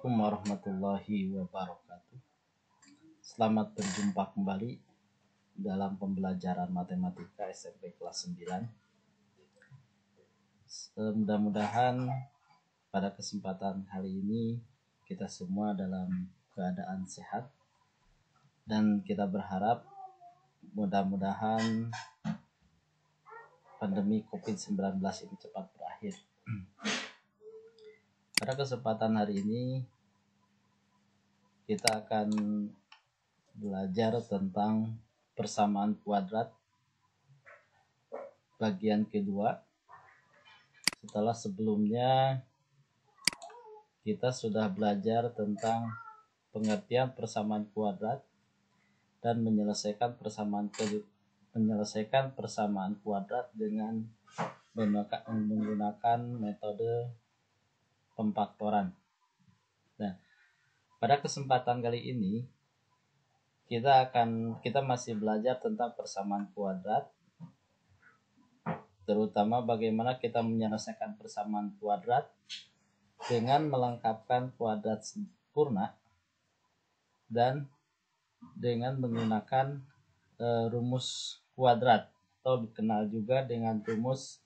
Assalamualaikum warahmatullahi wabarakatuh. Selamat berjumpa kembali dalam pembelajaran matematika SMP kelas 9. Mudah-mudahan pada kesempatan kali ini kita semua dalam keadaan sehat, dan kita berharap mudah-mudahan pandemi COVID-19 ini cepat berakhir. Pada kesempatan hari ini kita akan belajar tentang persamaan kuadrat bagian kedua. Setelah sebelumnya kita sudah belajar tentang pengertian persamaan kuadrat dan menyelesaikan persamaan kuadrat dengan menggunakan metode pemfaktoran. Nah, pada kesempatan kali ini kita masih belajar tentang persamaan kuadrat, terutama bagaimana kita menyelesaikan persamaan kuadrat dengan melengkapkan kuadrat sempurna dan dengan menggunakan rumus kuadrat atau dikenal juga dengan rumus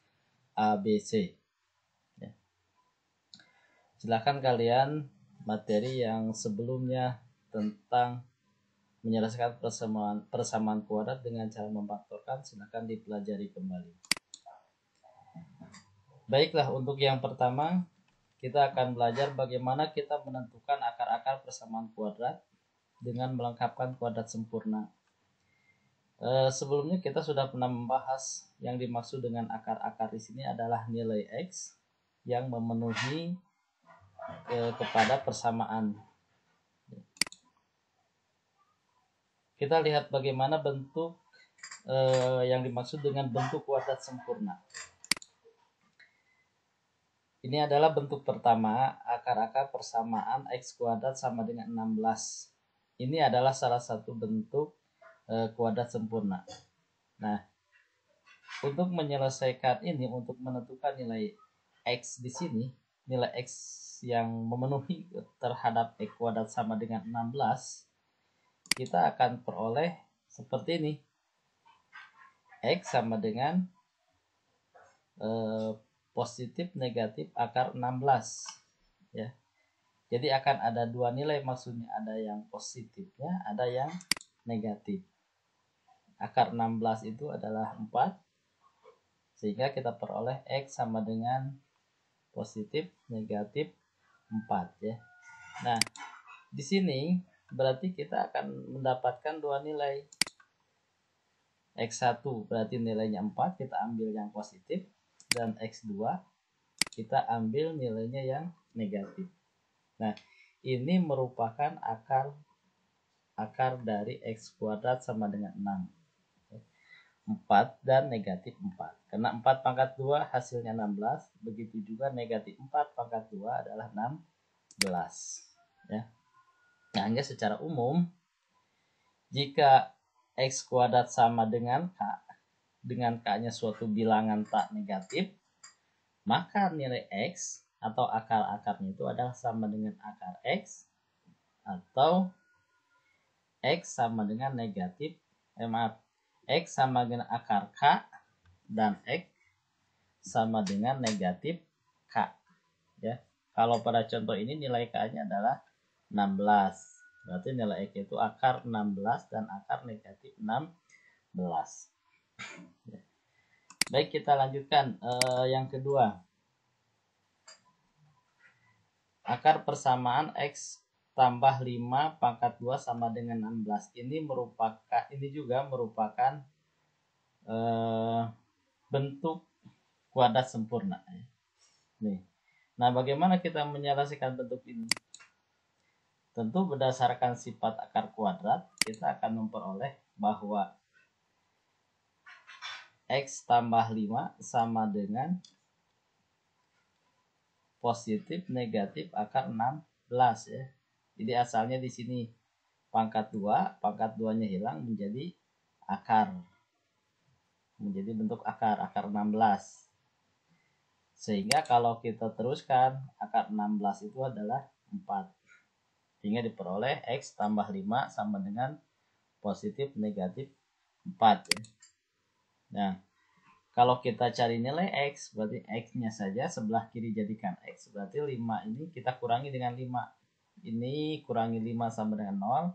ABC. Silakan kalian materi yang sebelumnya tentang menyelesaikan persamaan kuadrat dengan cara memfaktorkan, silakan dipelajari kembali. Baiklah, untuk yang pertama kita akan belajar bagaimana kita menentukan akar-akar persamaan kuadrat dengan melengkapkan kuadrat sempurna. Sebelumnya kita sudah pernah membahas yang dimaksud dengan akar-akar di sini adalah nilai X yang memenuhi kepada persamaan. Kita lihat bagaimana bentuk yang dimaksud dengan bentuk kuadrat sempurna. Ini adalah bentuk pertama, akar-akar persamaan X kuadrat sama dengan 16. Ini adalah salah satu bentuk kuadrat sempurna. Nah, untuk menyelesaikan ini, untuk menentukan nilai X di sini, nilai X yang memenuhi terhadap X kuadrat sama dengan 16, kita akan peroleh seperti ini. X sama dengan positif negatif akar 16 ya. Jadi akan ada dua nilai, maksudnya ada yang positifnya, ada yang negatif. Akar 16 itu adalah 4, sehingga kita peroleh X sama dengan positif negatif 4 ya. Nah, di sini berarti kita akan mendapatkan dua nilai. X1 berarti nilainya 4, kita ambil yang positif, dan X2 kita ambil nilainya yang negatif. Nah, ini merupakan akar dari X kuadrat sama dengan 6. 4 dan negatif 4. Karena 4 pangkat 2 hasilnya 16, begitu juga negatif 4 pangkat 2 adalah 16. Ya. Nah, hanya secara umum, jika X kuadrat sama dengan K-nya suatu bilangan tak negatif, maka nilai X atau akar-akarnya itu adalah sama dengan akar X, atau X sama dengan X sama dengan akar K, dan X sama dengan negatif K ya. Kalau pada contoh ini nilai K-nya adalah 16, berarti nilai X itu akar 16 dan akar negatif 16. Baik, kita lanjutkan yang kedua. Akar persamaan X tambah 5 pangkat 2 sama dengan 16. Ini juga merupakan bentuk kuadrat sempurna. Nih. Nah, bagaimana kita menyelesaikan bentuk ini? Tentu berdasarkan sifat akar kuadrat, kita akan memperoleh bahwa X tambah 5 sama dengan positif negatif akar 16 ya. Jadi asalnya di sini pangkat 2, pangkat 2-nya hilang menjadi akar. Menjadi bentuk akar 16. Sehingga kalau kita teruskan, akar 16 itu adalah 4. Sehingga diperoleh X tambah 5 sama dengan positif negatif 4 ya. Nah, kalau kita cari nilai X, berarti X-nya saja sebelah kiri jadikan X. Berarti 5 ini kita kurangi dengan 5. Ini kurangi 5 sama dengan 0.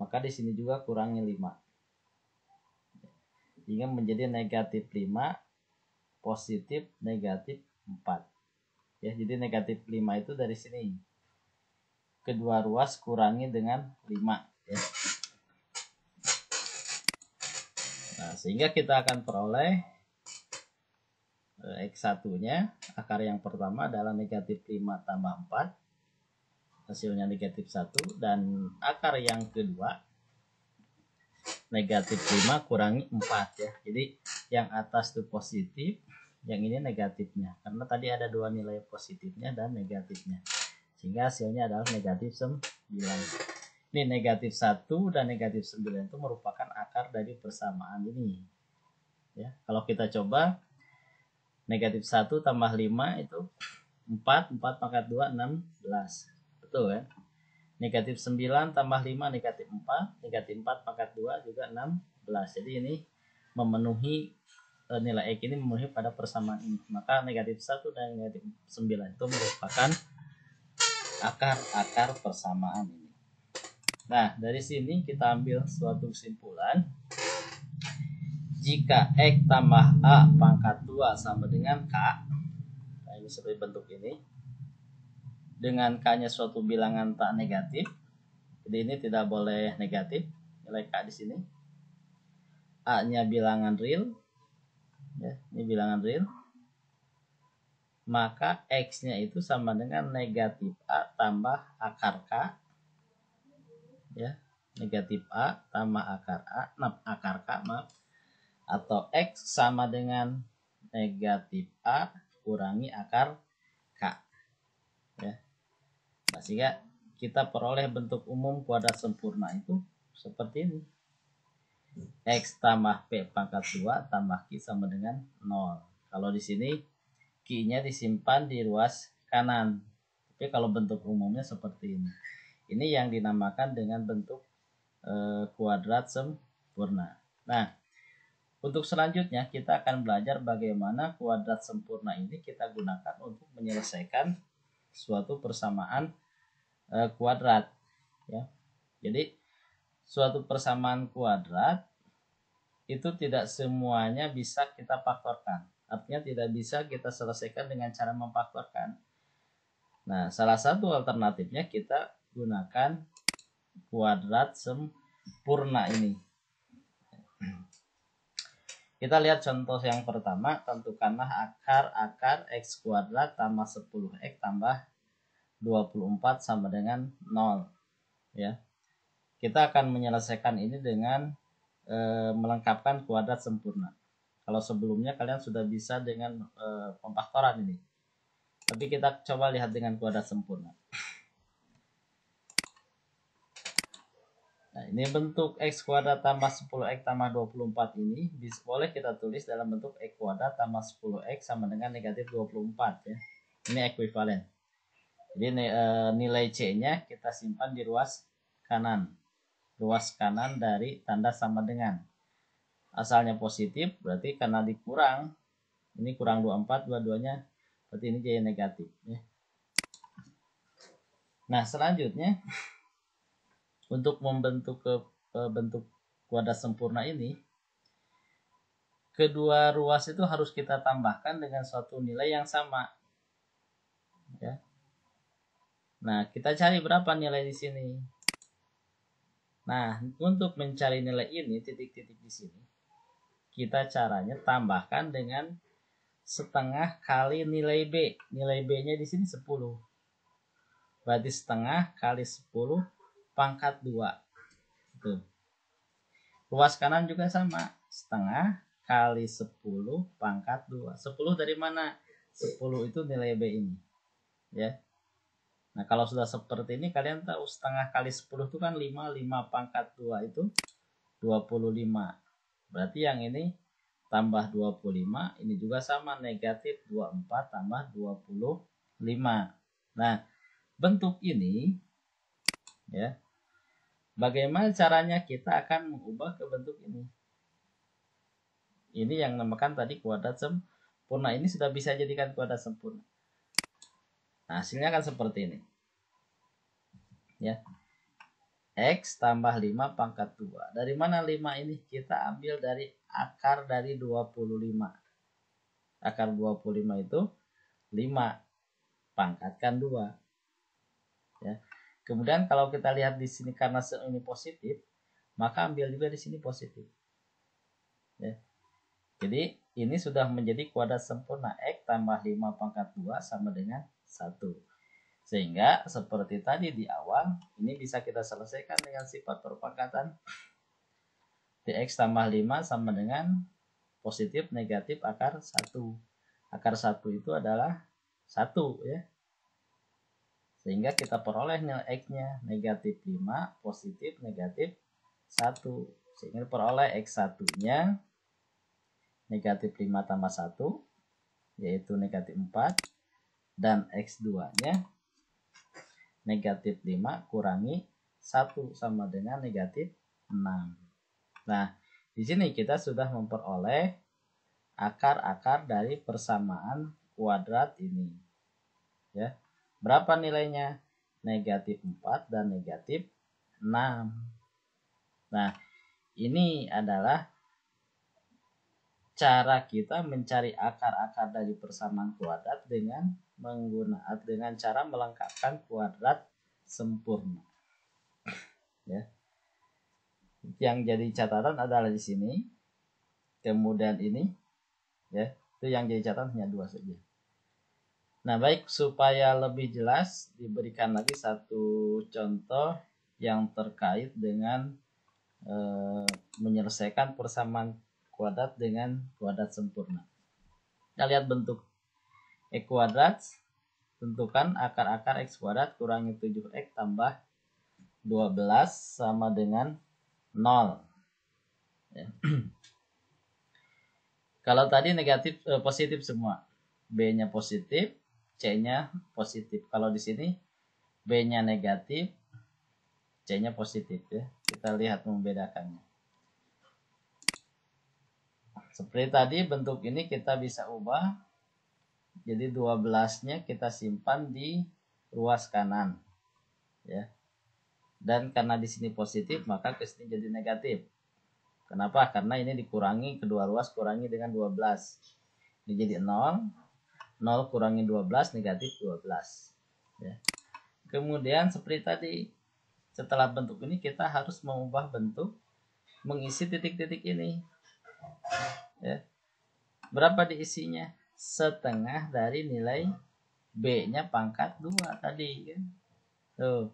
Maka di sini juga kurangi 5. Sehingga menjadi negatif 5, positif negatif 4. Ya, jadi negatif 5 itu dari sini. Kedua ruas kurangi dengan 5 ya. Nah, sehingga kita akan peroleh X1 nya akar yang pertama adalah negatif 5 tambah 4, hasilnya negatif 1, dan akar yang kedua negatif 5 kurangi 4 ya. Jadi yang atas itu positif, yang ini negatifnya, karena tadi ada dua nilai positifnya dan negatifnya, sehingga hasilnya adalah negatif 9. Ini negatif 1 dan negatif 9 itu merupakan akar dari persamaan ini ya. Kalau kita coba negatif 1 tambah 5 itu 4 pangkat 2 16, betul kan? Negatif 9 tambah 5 negatif 4, negatif 4 pangkat 2 juga 16. Jadi ini memenuhi nilai X ini memenuhi pada persamaan ini. Maka negatif 1 dan negatif 9 itu merupakan akar-akar persamaan ini. Nah, dari sini kita ambil suatu kesimpulan. Jika X tambah A pangkat 2 sama dengan K, nah ini seperti bentuk ini, dengan K-nya suatu bilangan tak negatif, jadi ini tidak boleh negatif, nilai K di sini. A-nya bilangan real, ya, ini bilangan real, maka X-nya itu sama dengan negatif A tambah akar K, ya, negatif A tambah akar K, maaf, atau X sama dengan negatif A kurangi akar K ya. Nah, sehingga kita peroleh bentuk umum kuadrat sempurna itu seperti ini. X tambah P pangkat 2 tambah Q sama dengan 0. Kalau di sini Q-nya disimpan di ruas kanan. Tapi kalau bentuk umumnya seperti ini. Ini yang dinamakan dengan bentuk kuadrat sempurna. Nah, untuk selanjutnya kita akan belajar bagaimana kuadrat sempurna ini kita gunakan untuk menyelesaikan suatu persamaan kuadrat ya. Jadi suatu persamaan kuadrat itu tidak semuanya bisa kita faktorkan. Artinya tidak bisa kita selesaikan dengan cara memfaktorkan. Nah, salah satu alternatifnya kita gunakan kuadrat sempurna ini. Kita lihat contoh yang pertama, tentukanlah akar X kuadrat tambah 10X tambah 24 sama dengan 0 ya. Kita akan menyelesaikan ini dengan melengkapkan kuadrat sempurna. Kalau sebelumnya kalian sudah bisa dengan pemfaktoran ini, tapi kita coba lihat dengan kuadrat sempurna. Nah, ini bentuk X kuadrat tambah 10X tambah 24 ini boleh kita tulis dalam bentuk X kuadrat tambah 10X sama dengan negatif 24 ya. Ini ekuivalen. Jadi nilai C-nya kita simpan di ruas kanan. Ruas kanan dari tanda sama dengan. Asalnya positif, berarti karena dikurang, ini kurang 24, dua-duanya, berarti ini jadi negatif ya. Nah, selanjutnya untuk membentuk bentuk kuadrat sempurna ini, kedua ruas itu harus kita tambahkan dengan suatu nilai yang sama ya. Nah, kita cari berapa nilai di sini. Nah, untuk mencari nilai ini, titik-titik di sini, kita caranya tambahkan dengan setengah kali nilai B. Nilai B-nya di sini 10. Berarti setengah kali 10 pangkat 2. Tuh. Ruas kanan juga sama. Setengah kali 10 pangkat 2. 10 dari mana? 10 itu nilai B ini. Ya. Nah, kalau sudah seperti ini, kalian tahu setengah kali 10 itu kan 5. 5 pangkat 2 itu 25. Berarti yang ini tambah 25. Ini juga sama. Negatif 24 tambah 25. Nah, bentuk ini Ya. Bagaimana caranya kita akan mengubah ke bentuk ini? Ini yang namakan tadi kuadrat sempurna. Ini sudah bisa jadikan kuadrat sempurna. Nah, hasilnya akan seperti ini. Ya. X tambah 5 pangkat 2. Dari mana 5 ini? Kita ambil dari akar dari 25. Akar 25 itu 5. Pangkatkan 2. Ya. Kemudian kalau kita lihat di sini karena ini positif, maka ambil juga di sini positif. Ya. Jadi ini sudah menjadi kuadrat sempurna. X tambah 5 pangkat 2 sama dengan 1. Sehingga seperti tadi di awal, ini bisa kita selesaikan dengan sifat perpangkatan. Dx tambah 5 sama dengan positif negatif akar 1. Akar 1 itu adalah 1 ya. Sehingga kita peroleh nilai X-nya negatif 5, positif negatif 1. Sehingga peroleh X1-nya negatif 5 tambah 1, yaitu negatif 4. Dan X2-nya negatif 5 kurangi 1 sama dengan negatif 6. Nah, di sini kita sudah memperoleh akar-akar dari persamaan kuadrat ini. Ya. Berapa nilainya? Negatif 4 dan negatif 6. Nah, ini adalah cara kita mencari akar-akar dari persamaan kuadrat dengan cara melengkapkan kuadrat sempurna. Ya. Yang jadi catatan adalah di sini. Kemudian ini ya, itu yang jadi catatan hanya 2 saja. Nah, baik, supaya lebih jelas diberikan lagi satu contoh yang terkait dengan menyelesaikan persamaan kuadrat dengan kuadrat sempurna. Kita lihat bentuk X kuadrat. Tentukan akar-akar X kuadrat kurangi 7X tambah 12 sama dengan 0. Ya. Kalau tadi negatif positif semua. B-nya positif, C-nya positif. Kalau di sini B-nya negatif, C-nya positif ya. Kita lihat membedakannya. Seperti tadi bentuk ini kita bisa ubah. Jadi 12-nya kita simpan di ruas kanan. Ya. Dan karena di sini positif, maka ke sini jadi negatif. Kenapa? Karena ini dikurangi, kedua ruas kurangi dengan 12. Ini jadi 0. 0 kurangi 12 negatif 12. Ya. Kemudian seperti tadi, setelah bentuk ini kita harus mengubah bentuk, mengisi titik-titik ini. Ya. Berapa diisinya? Setengah dari nilai B-nya pangkat 2 tadi kan. Tuh.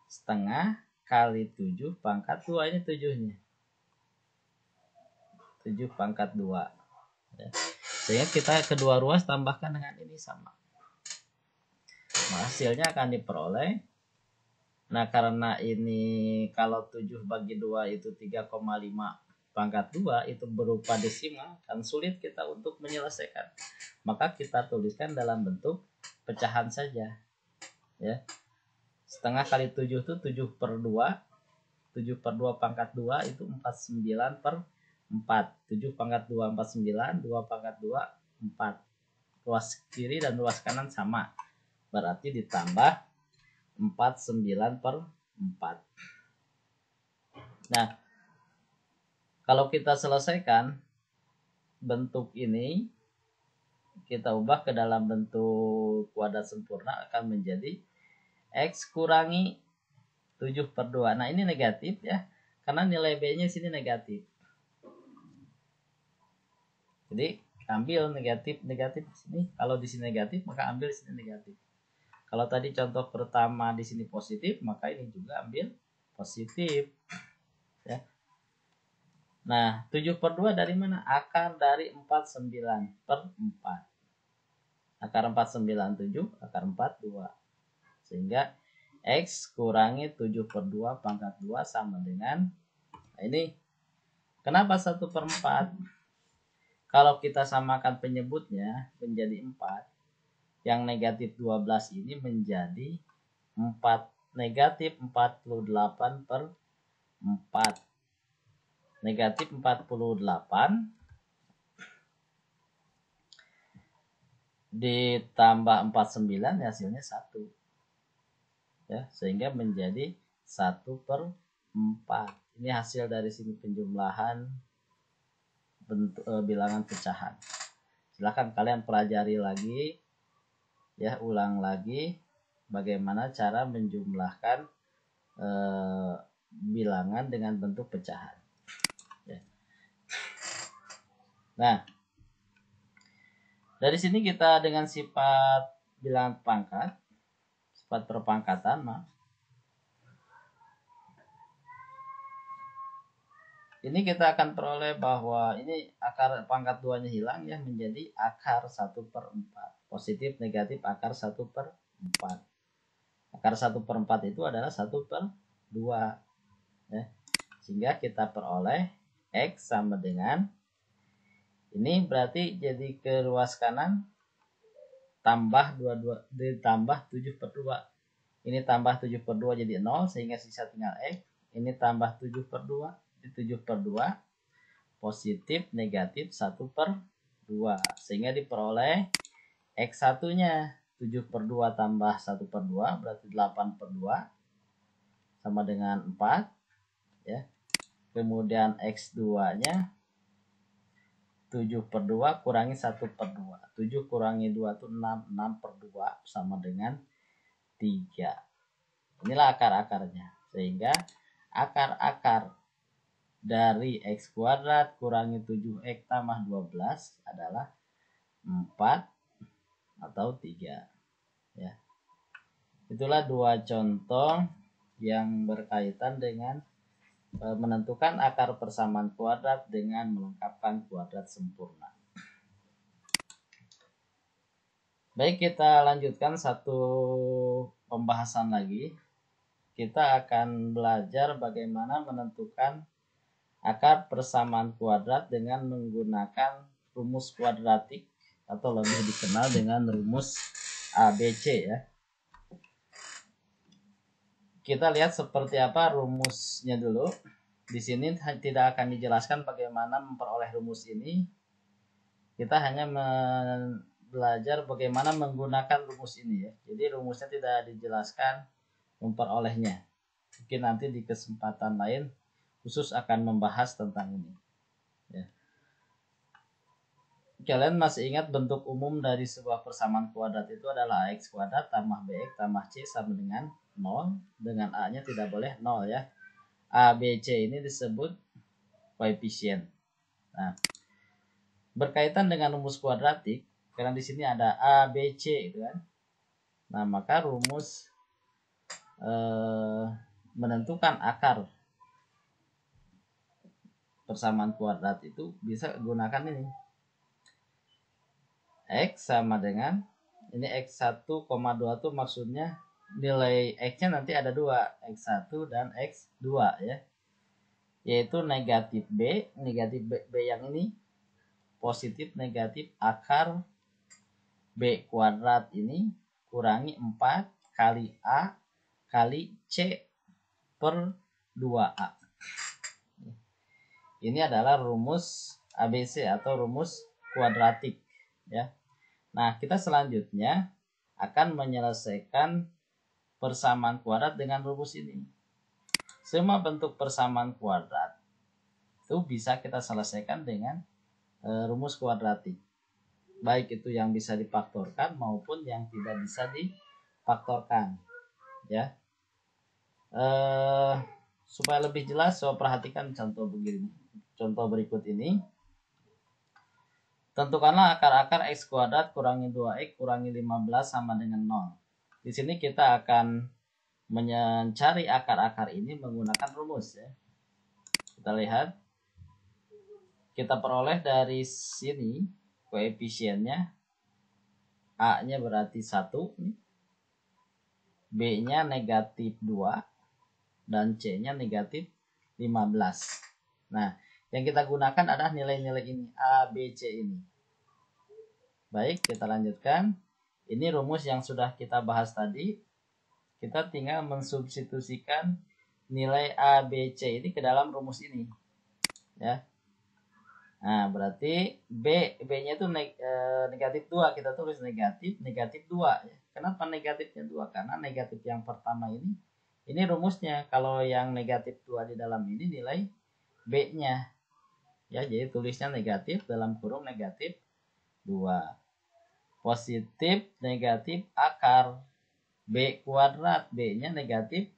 Setengah kali 7 pangkat 2, ini 7-nya. 7 pangkat 2. Ya. Sehingga kita kedua ruas tambahkan dengan ini sama. Nah, hasilnya akan diperoleh. Nah, karena ini kalau 7 bagi 2 itu 3,5 pangkat 2 itu berupa desimal, kan sulit kita untuk menyelesaikan. Maka kita tuliskan dalam bentuk pecahan saja. Ya. Setengah kali 7 itu 7 per 2. 7 per 2 pangkat 2 itu 49 per 4. 7 pangkat 2 49, 2 pangkat 2 4. Ruas kiri dan ruas kanan sama. Berarti ditambah 49 per 4. Nah, kalau kita selesaikan bentuk ini, kita ubah ke dalam bentuk kuadrat sempurna, akan menjadi X kurangi 7 per 2. Nah, ini negatif ya, karena nilai B-nya sini negatif. Jadi, ambil negatif di sini. Kalau di sini negatif, maka ambil di sini negatif. Kalau tadi contoh pertama di sini positif, maka ini juga ambil positif. Ya. Nah, 7 per 2 dari mana? Akar dari 49 per 4. Akar 497, akar 42. Sehingga X kurangi 7 per 2 pangkat 2 sama dengan, nah ini. Kenapa 1 per 4? Kalau kita samakan penyebutnya menjadi 4, yang negatif 12 ini menjadi 4 negatif 48 per 4. Negatif 48 ditambah 49 hasilnya 1. Ya, sehingga menjadi 1 per 4. Ini hasil dari sini penjumlahan bentuk, bilangan pecahan. Silahkan kalian pelajari lagi, ya, ulang lagi bagaimana cara menjumlahkan bilangan dengan bentuk pecahan. Ya. Nah, dari sini kita dengan sifat bilangan pangkat, sifat perpangkatan, ini kita akan peroleh bahwa ini akar pangkat 2-nya hilang, ya, menjadi akar 1 per 4. Positif negatif akar 1 per 4. Akar 1 per 4 itu adalah 1 per 2. Ya. Sehingga kita peroleh X sama dengan, ini berarti jadi ke ruas kanan tambah 22 ditambah 7 per 2. Ini tambah 7 per 2 jadi 0, sehingga sisa tinggal X. Ini tambah 7 per 2. 7 per 2 positif negatif 1 per 2, sehingga diperoleh X1 nya 7 per 2 tambah 1 per 2 berarti 8 per 2 sama dengan 4, ya. Kemudian X2 nya 7 per 2 kurangi 1 per 2, 7 kurangi 2 itu 6, 6 per 2 sama dengan 3. Inilah akar-akarnya, sehingga akar-akar dari X kuadrat kurangi 7X tambah 12 adalah 4 atau 3. Ya. Itulah dua contoh yang berkaitan dengan menentukan akar persamaan kuadrat dengan melengkapkan kuadrat sempurna. Baik, kita lanjutkan satu pembahasan lagi. Kita akan belajar bagaimana menentukan akar persamaan kuadrat dengan menggunakan rumus kuadratik atau lebih dikenal dengan rumus ABC, ya. Kita lihat seperti apa rumusnya dulu. Di sini tidak akan dijelaskan bagaimana memperoleh rumus ini. Kita hanya belajar bagaimana menggunakan rumus ini, ya. Jadi rumusnya tidak dijelaskan memperolehnya. Mungkin nanti di kesempatan lain khusus akan membahas tentang ini, ya. Kalian masih ingat bentuk umum dari sebuah persamaan kuadrat itu adalah AX kuadrat tambah BX tambah C sama dengan 0. Dengan A-nya tidak boleh 0, ya. ABC ini disebut koefisien. Nah, berkaitan dengan rumus kuadratik, karena di sini ada ABC, gitu kan. Nah, maka rumus menentukan akar persamaan kuadrat itu bisa gunakan ini. X sama dengan, ini X1, 2 itu maksudnya nilai X-nya nanti ada 2, X1 dan X2, ya. Yaitu negatif B yang ini, positif negatif akar B kuadrat ini kurangi 4 kali A kali C per 2A. Ini adalah rumus ABC atau rumus kuadratik, ya. Nah, kita selanjutnya akan menyelesaikan persamaan kuadrat dengan rumus ini. Semua bentuk persamaan kuadrat itu bisa kita selesaikan dengan rumus kuadratik. Baik itu yang bisa difaktorkan maupun yang tidak bisa difaktorkan, ya. Supaya lebih jelas, so perhatikan contoh begini. Contoh berikut ini. Tentukanlah akar-akar X kuadrat kurangi 2X kurangi 15 sama dengan 0. Di sini kita akan mencari akar-akar ini menggunakan rumus, ya. Kita lihat. Kita peroleh dari sini koefisiennya. A-nya berarti 1, B-nya negatif 2, dan C-nya negatif 15. Nah, yang kita gunakan adalah nilai-nilai ini, A, B, C ini. Baik, kita lanjutkan. Ini rumus yang sudah kita bahas tadi. kita tinggal mensubstitusikan nilai A, B, C ini ke dalam rumus ini. Ya. Nah, berarti B-nya itu negatif 2. Kita tulis negatif 2. Ya. Kenapa negatifnya 2? Karena negatif yang pertama ini rumusnya. Kalau yang negatif 2 di dalam ini nilai B-nya. Ya, jadi tulisnya negatif dalam kurung negatif 2. Positif negatif akar B kuadrat. B-nya negatif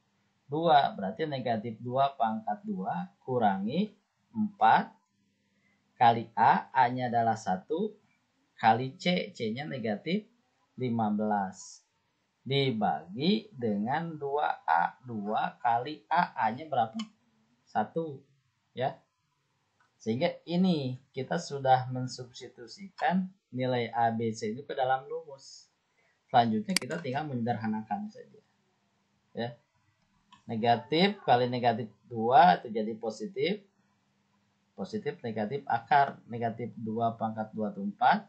2. Berarti negatif 2 pangkat 2 kurangi 4 kali A, A-nya adalah 1, kali C, C-nya negatif 15. Dibagi dengan 2A, 2 kali A, A-nya berapa? 1. Ya. Sehingga ini kita sudah mensubstitusikan nilai A, B, C itu ke dalam rumus. Selanjutnya kita tinggal menyederhanakan saja. Ya. Negatif kali negatif 2 itu jadi positif. Positif negatif akar negatif 2 pangkat 2 itu 4.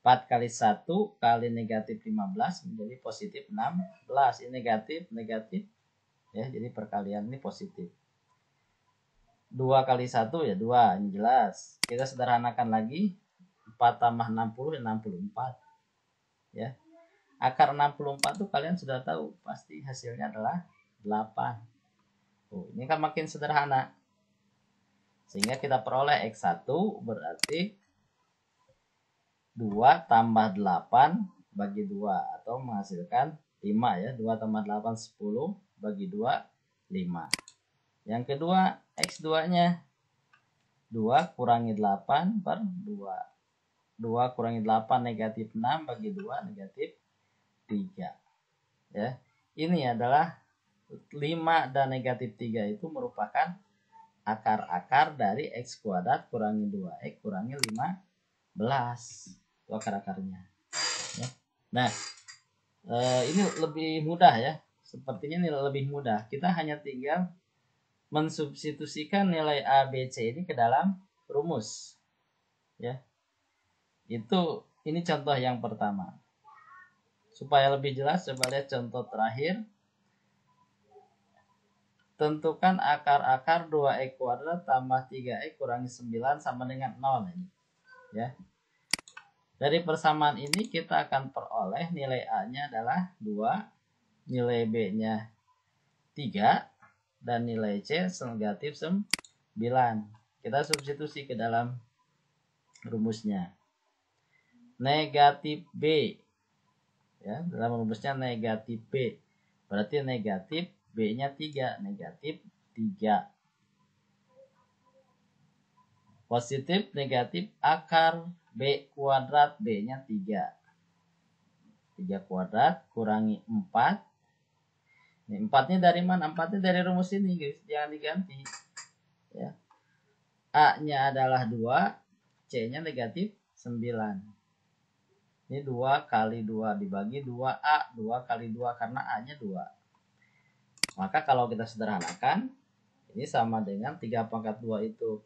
4 kali 1 kali negatif 15 menjadi positif 16. Ini negatif ya, jadi perkalian ini positif. 2 kali 1 ya 2, ini jelas. Kita sederhanakan lagi. 4 tambah 60 64. Ya. Akar 64 itu kalian sudah tahu pasti hasilnya adalah 8. Ini kan makin sederhana. Sehingga kita peroleh X1 berarti 2 tambah 8 bagi 2 atau menghasilkan 5 ya. 2 tambah 8 10 bagi 2 5. Yang kedua X2-nya 2 kurangi 8 per 2. 2 kurangi 8 negatif 6 bagi 2 negatif 3. Ya. Ini adalah 5 dan negatif 3 itu merupakan akar-akar dari X kuadrat kurangi 2X kurangi 15. Itu akar-akarnya. Ya. Nah, ini lebih mudah ya. Sepertinya ini lebih mudah. Kita hanya tinggal mensubstitusikan nilai A, B, C ini ke dalam rumus. Ya. Ini contoh yang pertama. Supaya lebih jelas, coba lihat contoh terakhir. Tentukan akar-akar 2X kuadrat tambah 3X kurangi 9 sama dengan 0 ini. Ya. Dari persamaan ini kita akan peroleh nilai A-nya adalah 2, nilai B-nya 3, dan nilai C negatif 9. Kita substitusi ke dalam rumusnya. Negatif B. Ya, dalam rumusnya negatif B. Berarti negatif B-nya 3, negatif 3. Positif negatif akar B kuadrat, B-nya 3. 3 kuadrat kurangi 4. Ini 4-nya dari mana? 4-nya dari rumus ini, guys. Jangan diganti. Ya. A-nya adalah 2, C-nya negatif 9. Ini 2 kali 2 dibagi 2A, 2 kali 2 karena A-nya 2. Maka kalau kita sederhanakan, ini sama dengan 3 pangkat 2 itu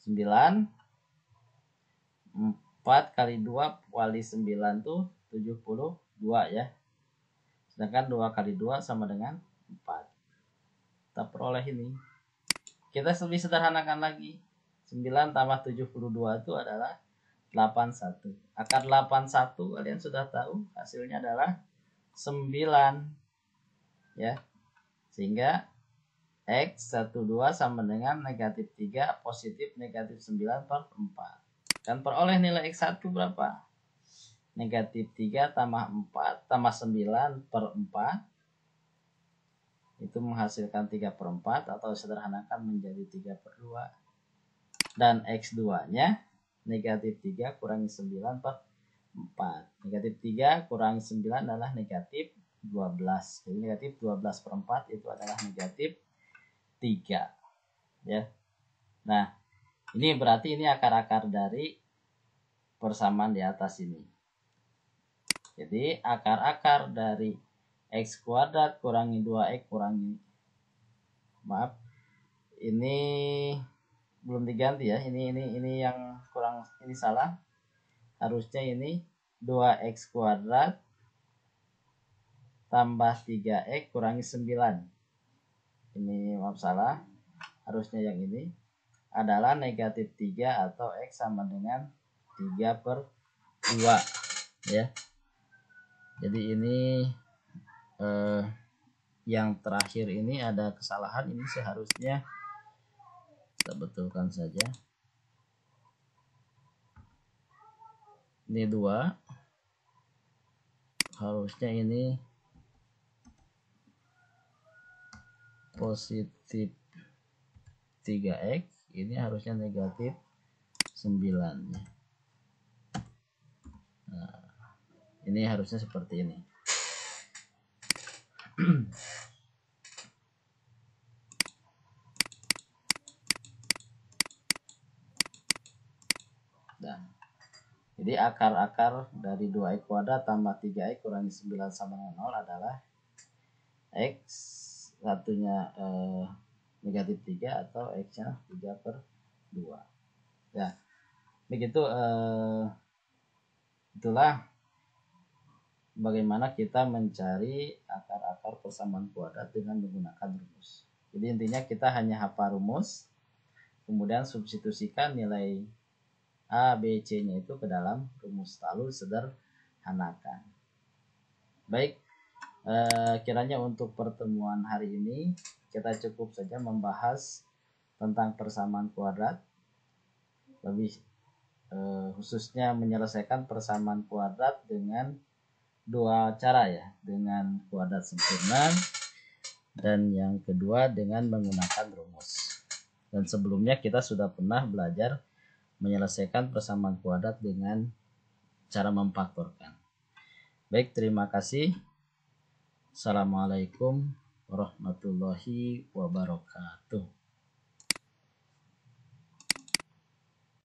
9. 4 kali 2 kali 9 itu 72 ya. Sedangkan 2 kali 2 sama dengan 4. Kita peroleh ini. Kita lebih sederhanakan lagi. 9 tambah 72 itu adalah 81. Akar 81 kalian sudah tahu hasilnya adalah 9. Ya. Sehingga X12 sama dengan negatif 3 positif negatif 9 per 4. Dan peroleh nilai X1 berapa? Negatif 3 tambah 4 tambah 9 per 4. Itu menghasilkan 3 per 4 atau sederhanakan menjadi 3 per 2. Dan X2-nya negatif 3 kurangi 9 per 4. Negatif 3 kurangi 9 adalah negatif 12. Jadi negatif 12 per 4 itu adalah negatif 3. Ya. Nah, ini berarti ini akar-akar dari persamaan di atas ini. Jadi akar-akar dari X kuadrat kurangi 2X kurangi, maaf, ini belum diganti ya. Ini yang kurang, ini salah. Harusnya ini 2X kuadrat tambah 3x kurangi 9. Ini maaf salah, harusnya yang ini adalah negatif 3 atau x sama dengan 3/2 ya. Jadi ini yang terakhir ini ada kesalahan, ini seharusnya kita betulkan saja. Ini 2, harusnya ini positif 3x, ini harusnya negatif 9 ya. Nah, ini harusnya seperti ini. Nah, jadi akar-akar dari 2x kuadrat tambah 3x kurangi 9 sama dengan 0 adalah x satunya negatif 3 atau x nya 3/2 ya. Begitu, itulah bagaimana kita mencari akar-akar persamaan kuadrat dengan menggunakan rumus. Jadi intinya kita hanya hafal rumus, kemudian substitusikan nilai A, B, C nya itu ke dalam rumus, lalu sederhanakan. Baik, kiranya untuk pertemuan hari ini kita cukup saja membahas tentang persamaan kuadrat, lebih khususnya menyelesaikan persamaan kuadrat dengan dua cara ya, dengan kuadrat sempurna dan yang kedua dengan menggunakan rumus. Dan sebelumnya kita sudah pernah belajar menyelesaikan persamaan kuadrat dengan cara memfaktorkan. Baik, terima kasih. Assalamualaikum warahmatullahi wabarakatuh.